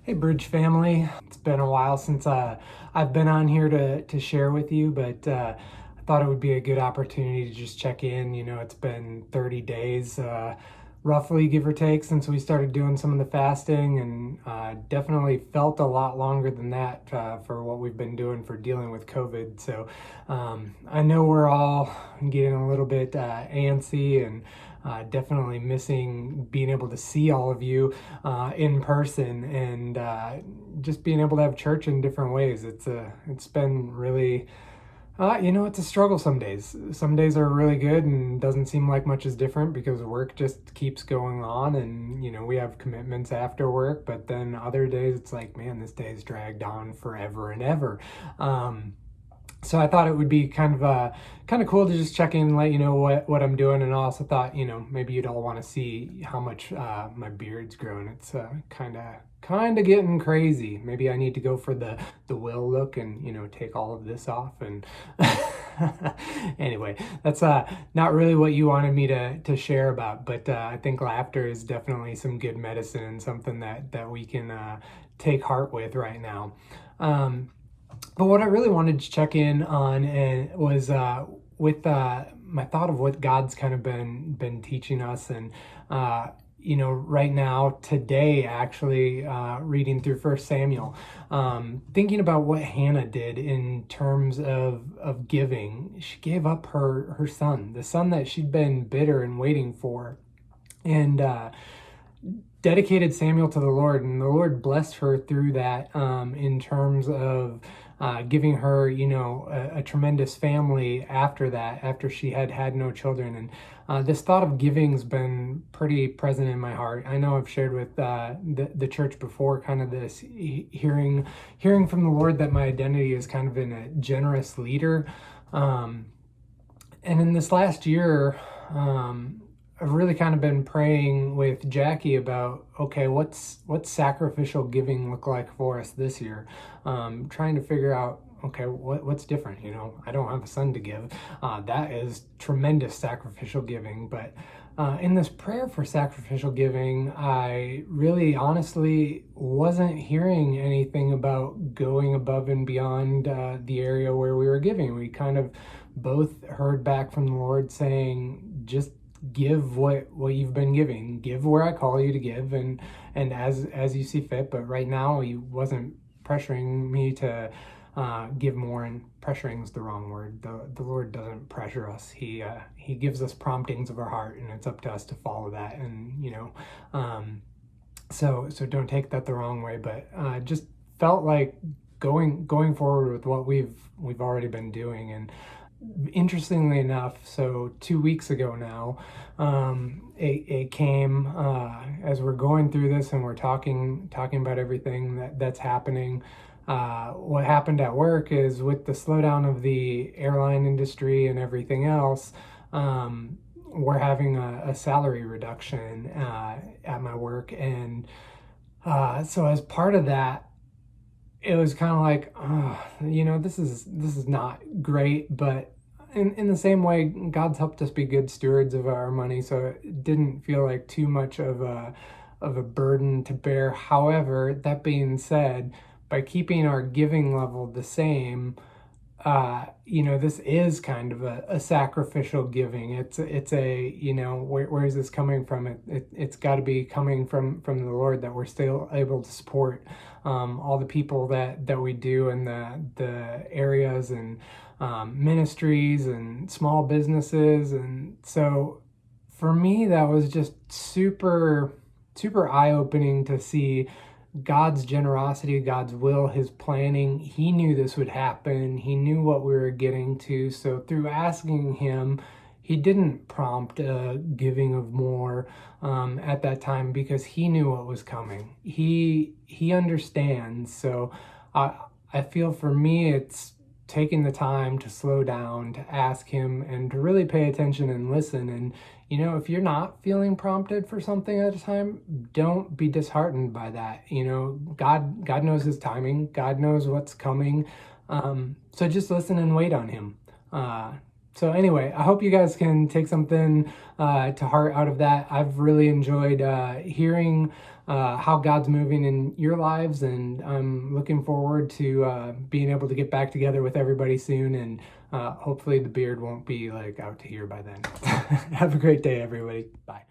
Hey, Bridge family. It's been a while since I've been on here to share with you, but I thought it would be a good opportunity to just check in. It's been 30 days, roughly, give or take, since we started doing some of the fasting, and definitely felt a lot longer than that for what we've been doing for dealing with COVID. So I know we're all getting a little bit antsy and definitely missing being able to see all of you in person and just being able to have church in different ways. It's been really it's a struggle some days. Some days are really good and doesn't seem like much is different because work just keeps going on and, we have commitments after work. But then other days it's like, man, this day is dragged on forever and ever. So I thought it would be kind of cool to just check in and let you know what I'm doing. And I also thought, maybe you'd all want to see how much my beard's grown. It's kind of getting crazy. Maybe I need to go for the Will look and, take all of this off. And anyway, that's not really what you wanted me to share about. But I think laughter is definitely some good medicine and something that we can take heart with right now. But what I really wanted to check in on was with my thought of what God's kind of been teaching us, and right now today actually reading through First Samuel, thinking about what Hannah did in terms of giving. She gave up her son, the son that she'd been bitter and waiting for, and dedicated Samuel to the Lord, and the Lord blessed her through that in terms of giving her, a tremendous family after that, after she had no children. And this thought of giving's been pretty present in my heart. I know I've shared with the church before, kind of this hearing from the Lord that my identity is kind of in a generous leader. And in this last year, I've really kind of been praying with Jackie about, okay, what's sacrificial giving look like for us this year? Trying to figure out, okay, what's different? I don't have a son to give. That is tremendous sacrificial giving. But in this prayer for sacrificial giving, I really honestly wasn't hearing anything about going above and beyond the area where we were giving. We kind of both heard back from the Lord saying, just give what you've been giving, give where I call you to give, and as you see fit. But right now he wasn't pressuring me to give more, and pressuring is the wrong word. The Lord doesn't pressure us. He gives us promptings of our heart, and it's up to us to follow that. And so don't take that the wrong way, but just felt like going forward with what we've already been doing. And interestingly enough, so 2 weeks ago now, it came as we're going through this and we're talking about everything that's happening. What happened at work is, with the slowdown of the airline industry and everything else, we're having a salary reduction at my work. And so as part of that, it was kind of like, this is not great, but in the same way, God's helped us be good stewards of our money, so it didn't feel like too much of a burden to bear. However, that being said, by keeping our giving level the same, this is kind of a sacrificial giving. It's where is this coming from? It's got to be coming from the Lord, that we're still able to support all the people that we do in the areas and ministries and small businesses. And so for me, that was just super eye-opening to see God's generosity, God's will, his planning. He knew this would happen. He knew what we were getting to. So through asking him, he didn't prompt a giving of more at that time, because he knew what was coming. He understands. So I feel for me, it's taking the time to slow down, to ask him, and to really pay attention and listen. And if you're not feeling prompted for something at a time, don't be disheartened by that. God knows his timing. God knows what's coming. So just listen and wait on him. So anyway, I hope you guys can take something to heart out of that. I've really enjoyed hearing how God's moving in your lives, and I'm looking forward to being able to get back together with everybody soon, and hopefully the beard won't be like out to here by then. Have a great day, everybody. Bye.